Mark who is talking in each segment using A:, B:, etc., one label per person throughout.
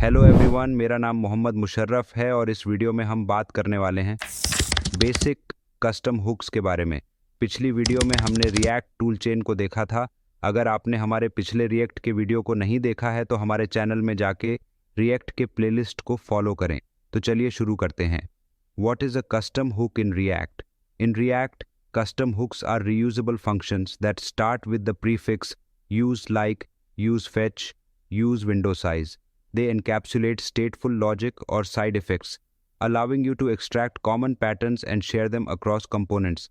A: Hello everyone, मेरा नाम मोहम्मद मुशर्रफ है और इस वीडियो में हम बात करने वाले हैं बेसिक कस्टम हुक्स के बारे में। पिछली वीडियो में हमने रिएक्ट टूल चेन को देखा था। अगर आपने हमारे पिछले रिएक्ट के वीडियो को नहीं देखा है तो हमारे चैनल में जाके रिएक्ट के प्लेलिस्ट को फॉलो करें। तो चलिए शुरू करते हैं। What is a custom hook in React? In React, custom hooks are reusable functions that start with the prefix use, like use fetch, use window size. They encapsulate stateful logic or side effects, allowing you to extract common patterns and share them across components.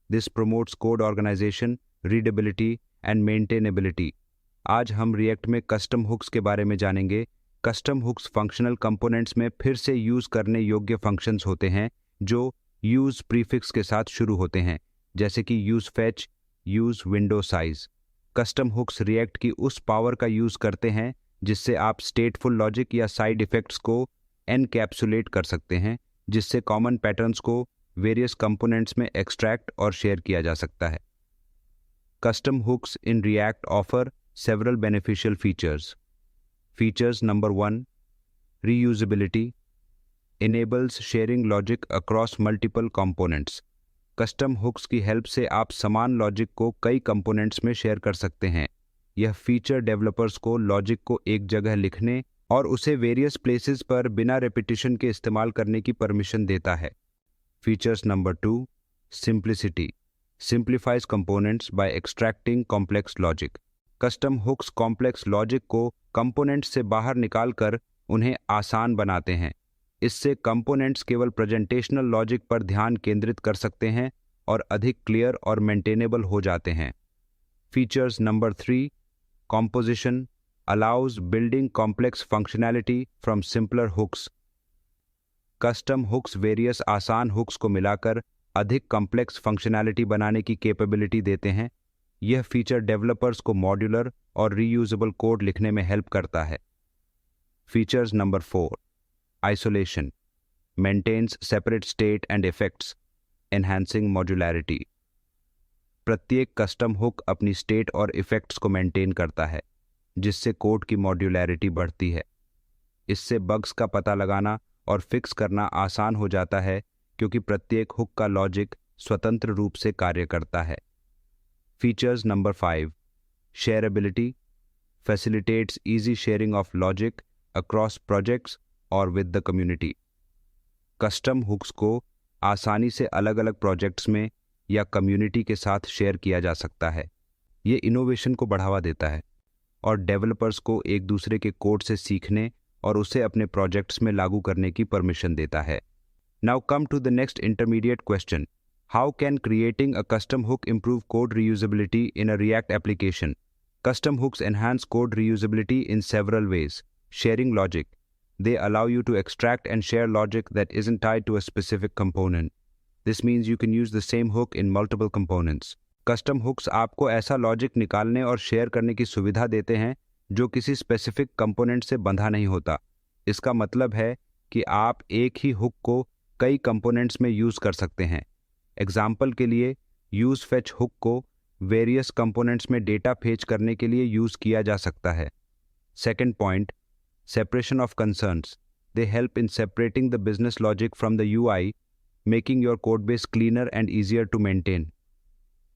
A: This promotes code organization, readability, and maintainability. आज हम React में custom hooks के बारे में जानेंगे। Custom hooks functional components में फिर से यूज करने योग्य functions होते हैं जो use prefix के साथ शुरू होते हैं, जैसे कि use fetch, use window size. Custom hooks React की उस पावर का यूज करते हैं जिससे आप स्टेटफुल लॉजिक या साइड इफेक्ट्स को एनकैप्सुलेट कर सकते हैं, जिससे कॉमन पैटर्न्स को वेरियस कंपोनेंट्स में एक्सट्रैक्ट और शेयर किया जा सकता है। Custom hooks in React offer several beneficial features. Features number 1, reusability enables sharing logic across multiple components. Custom hooks की हेल्प से आप समान लॉजिक को कई कंपोनेंट्स में शेयर कर सकते हैं। यह फीचर डेवलपर्स को लॉजिक को एक जगह लिखने और उसे वेरियस प्लेसेस पर बिना रेपिटेशन के इस्तेमाल करने की परमिशन देता है। Features number 2, simplicity simplifies components by extracting complex logic. Custom hooks complex logic को कंपोनेंट्स से बाहर निकालकर उन्हें आसान बनाते हैं। इससे कंपोनेंट्स केवल प्रेजेंटेशनल लॉजिक पर ध्यान केंद्रित कर सकते हैं और अधिक क्लियर और मेंटेनेबल हो जाते हैं। Features number 3, composition allows building complex functionality from simpler hooks. Custom hooks various आसान हुक्स को मिलाकर अधिक कॉम्प्लेक्स फंक्शनैलिटी बनाने की कैपेबिलिटी देते हैं। यह फीचर डेवलपर्स को मॉड्यूलर और रीयूजेबल कोड लिखने में हेल्प करता है। Features number 4, isolation maintains separate state and effects, enhancing modularity. प्रत्येक कस्टम हुक अपनी स्टेट और इफेक्ट्स को मेंटेन करता है, जिससे कोड की मॉड्यूलैरिटी बढ़ती है। इससे बग्स का पता लगाना और फिक्स करना आसान हो जाता है, क्योंकि प्रत्येक हुक का लॉजिक स्वतंत्र रूप से कार्य करता है। Features number 5, shareability facilitates easy sharing of logic across projects और with the community. Custom hooks को आसानी से अलग अलग प्रोजेक्ट्स में या कम्युनिटी के साथ शेयर किया जा सकता है। ये इनोवेशन को बढ़ावा देता है और डेवलपर्स को एक दूसरे के कोड से सीखने और उसे अपने प्रोजेक्ट्स में लागू करने की परमिशन देता है। Now come to the next intermediate question. How can creating a custom hook improve code reusability in a React application? Custom hooks enhance code reusability in several ways. Sharing logic. They allow you to extract and share logic that isn't tied to a specific component. This means you can use the same hook in multiple components. Custom hooks आपको ऐसा logic निकालने और share करने की सुविधा देते हैं जो किसी स्पेसिफिक कंपोनेंट से बंधा नहीं होता। इसका मतलब है कि आप एक ही हुक को कई कंपोनेंट्स में यूज कर सकते हैं। एग्जाम्पल के लिए, यूज फेच हुक को वेरियस कंपोनेंट्स में डेटा फेच करने के लिए यूज किया जा सकता है। Second point, separation of concerns. They help in separating the business logic from the UI, making your code base cleaner and easier to maintain.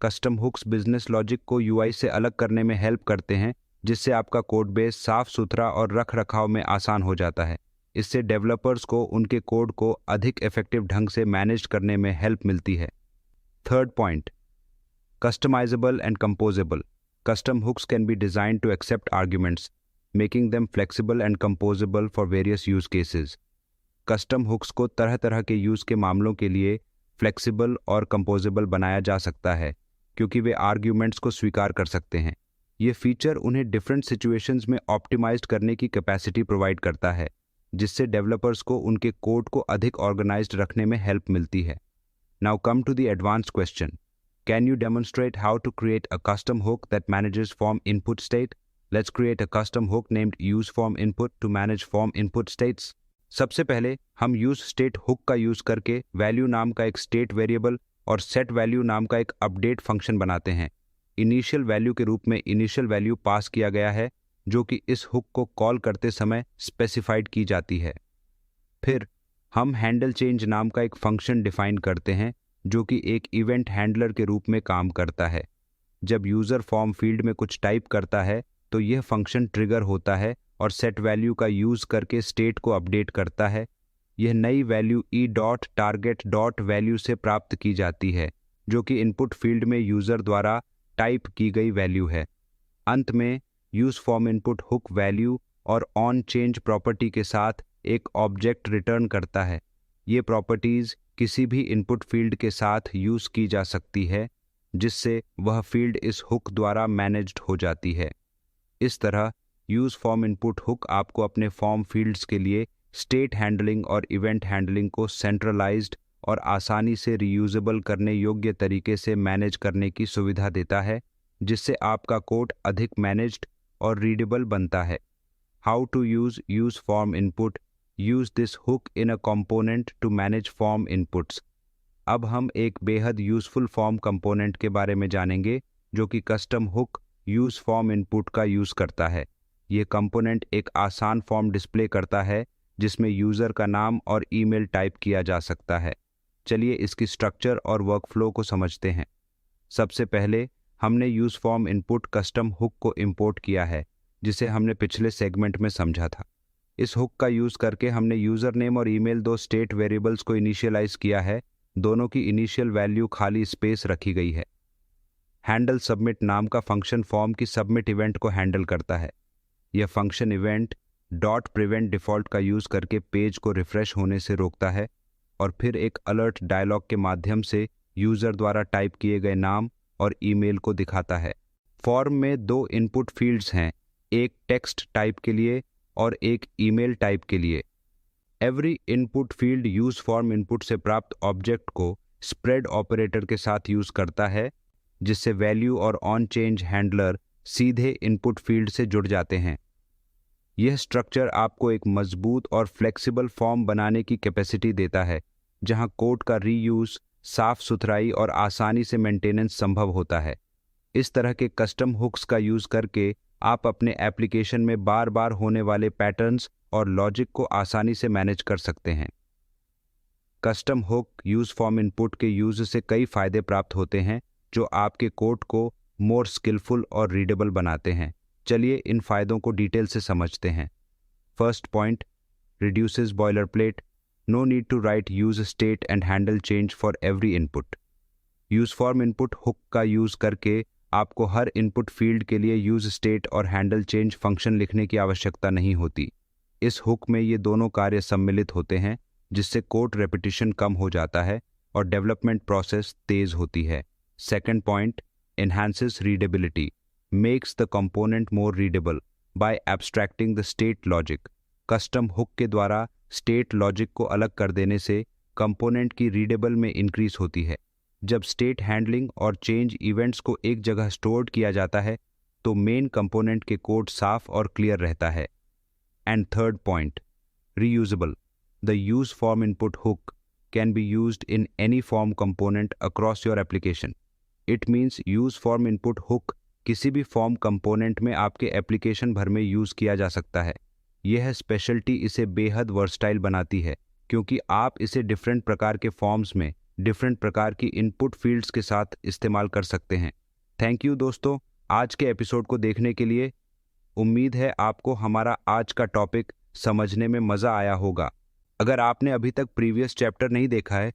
A: Custom hooks business logic को UI से अलग करने में हेल्प करते हैं, जिससे आपका कोड बेस साफ सुथरा और रख रखाव में आसान हो जाता है। इससे डेवलपर्स को उनके कोड को अधिक इफेक्टिव ढंग से मैनेज करने में हेल्प मिलती है। Third point, customizable and composable. Custom hooks can be designed to accept arguments, making them flexible and composable for various use cases. Custom hooks को तरह तरह के यूज के मामलों के लिए फ्लेक्सिबल और कंपोजेबल बनाया जा सकता है, क्योंकि वे आर्ग्यूमेंट्स को स्वीकार कर सकते हैं। ये फीचर उन्हें डिफरेंट सिचुएशंस में ऑप्टिमाइज्ड करने की कैपेसिटी प्रोवाइड करता है, जिससे डेवलपर्स को उनके कोड को अधिक ऑर्गेनाइज्ड रखने में हेल्प मिलती है। Now come to the advanced question. Can you demonstrate how to create a custom hook that manages form input state? Let's create a custom hook named useFormInput to manage form input states. सबसे पहले हम useState hook का use करके value नाम का एक state variable और setValue नाम का एक अपडेट फंक्शन बनाते हैं। इनिशियल वैल्यू के रूप में इनिशियल वैल्यू पास किया गया है, जो कि इस हुक को कॉल करते समय स्पेसिफाइड की जाती है। फिर हम हैंडल चेंज नाम का एक फंक्शन डिफाइन करते हैं जो कि एक इवेंट हैंडलर के रूप में काम करता है। जब यूज़र फॉर्म फील्ड में कुछ टाइप करता है तो यह फंक्शन ट्रिगर होता है और सेट वैल्यू का यूज़ करके स्टेट को अपडेट करता है। यह नई वैल्यू e.target.value से प्राप्त की जाती है जो कि इनपुट फील्ड में यूज़र द्वारा टाइप की गई वैल्यू है। अंत में use form input hook value और ऑन चेंज प्रॉपर्टी के साथ एक ऑब्जेक्ट रिटर्न करता है। ये प्रॉपर्टीज़ किसी भी इनपुट फील्ड के साथ यूज़ की जा सकती है जिससे वह फील्ड इस हुक द्वारा मैनेज्ड हो जाती है। इस तरह यूज़ फॉर्म इनपुट हुक आपको अपने फॉर्म फील्ड्स के लिए स्टेट हैंडलिंग और इवेंट हैंडलिंग को सेंट्रलाइज्ड और आसानी से रीयूजेबल करने योग्य तरीके से मैनेज करने की सुविधा देता है, जिससे आपका कोड अधिक मैनेज्ड और रीडेबल बनता है। How to use form input. Use this hook in a component to manage form inputs. अब हम एक बेहद यूज़फुल फॉर्म कंपोनेंट के बारे में जानेंगे जो कि custom hook use form input का यूज़ करता है। ये कंपोनेंट एक आसान फॉर्म डिस्प्ले करता है जिसमें यूज़र का नाम और ईमेल टाइप किया जा सकता है। चलिए इसकी स्ट्रक्चर और वर्कफ्लो को समझते हैं। सबसे पहले हमने use form input custom hook को इंपोर्ट किया है जिसे हमने पिछले सेगमेंट में समझा था। इस हुक का यूज़ करके हमने यूज़र नेम और ईमेल दो स्टेट वेरिएबल्स को इनिशियलाइज किया है। दोनों की इनिशियल वैल्यू खाली स्पेस रखी गई है। हैंडल सबमिट नाम का फंक्शन फॉर्म की सबमिट इवेंट को हैंडल करता है। यह function event dot prevent default का यूज़ करके पेज को रिफ्रेश होने से रोकता है और फिर एक अलर्ट डायलॉग के माध्यम से यूज़र द्वारा टाइप किए गए नाम और ईमेल को दिखाता है। फॉर्म में दो इनपुट फील्ड्स हैं, एक टेक्स्ट टाइप के लिए और एक ईमेल टाइप के लिए। Every input field use form input से प्राप्त ऑब्जेक्ट को स्प्रेड ऑपरेटर के साथ यूज़ करता है जिससे वैल्यू और ऑन चेंज हैंडलर सीधे इनपुट फील्ड से जुड़ जाते हैं। यह स्ट्रक्चर आपको एक मजबूत और फ्लेक्सिबल फॉर्म बनाने की कैपेसिटी देता है जहां कोड का रीयूज, साफ सुथराई और आसानी से मेंटेनेंस संभव होता है। इस तरह के कस्टम हुक्स का यूज़ करके आप अपने एप्लीकेशन में बार बार होने वाले पैटर्न्स और लॉजिक को आसानी से मैनेज कर सकते हैं। Custom hook use form input के यूज़ से कई फ़ायदे प्राप्त होते हैं जो आपके कोड को मोर स्किलफुल और रीडेबल बनाते हैं। चलिए इन फ़ायदों को डिटेल से समझते हैं। First point, reduces boilerplate. No need to write use state and handle change for every input. Use form input hook का यूज़ करके आपको हर इनपुट फील्ड के लिए यूज़ स्टेट और हैंडल चेंज फंक्शन लिखने की आवश्यकता नहीं होती। इस हुक में ये दोनों कार्य सम्मिलित होते हैं जिससे कोड रेपिटिशन कम हो जाता है और डेवलपमेंट प्रोसेस तेज होती है। Second point, enhances readability, makes the component more readable by abstracting the state logic. Custom hook के द्वारा स्टेट लॉजिक को अलग कर देने से कंपोनेंट की रीडेबल में इंक्रीज होती है। जब स्टेट हैंडलिंग और चेंज इवेंट्स को एक जगह स्टोर्ड किया जाता है तो मेन कंपोनेंट के कोड साफ और क्लियर रहता है। And third point, reusable. The use form input hook can be used in any form component across your application. It means use form input hook किसी भी फॉर्म कंपोनेंट में आपके application भर में यूज़ किया जा सकता है। यह स्पेशलिटी इसे बेहद वर्सटाइल बनाती है क्योंकि आप इसे डिफरेंट प्रकार के फॉर्म्स में डिफरेंट प्रकार की इनपुट फील्ड्स के साथ इस्तेमाल कर सकते हैं। थैंक यू दोस्तों आज के एपिसोड को देखने के लिए। उम्मीद है आपको हमारा आज का टॉपिक समझने में मज़ा आया होगा। अगर आपने अभी तक प्रीवियस चैप्टर नहीं देखा है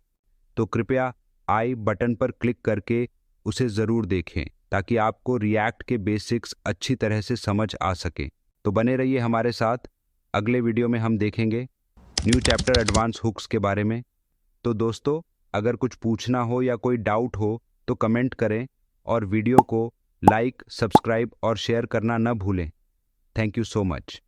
A: तो कृपया आई बटन पर क्लिक करके उसे ज़रूर देखें ताकि आपको रिएक्ट के बेसिक्स अच्छी तरह से समझ आ सके। तो बने रहिए हमारे साथ। अगले वीडियो में हम देखेंगे न्यू चैप्टर एडवांस हुक्स के बारे में। तो दोस्तों अगर कुछ पूछना हो या कोई डाउट हो तो कमेंट करें और वीडियो को लाइक, सब्सक्राइब और शेयर करना न भूलें। Thank you so much.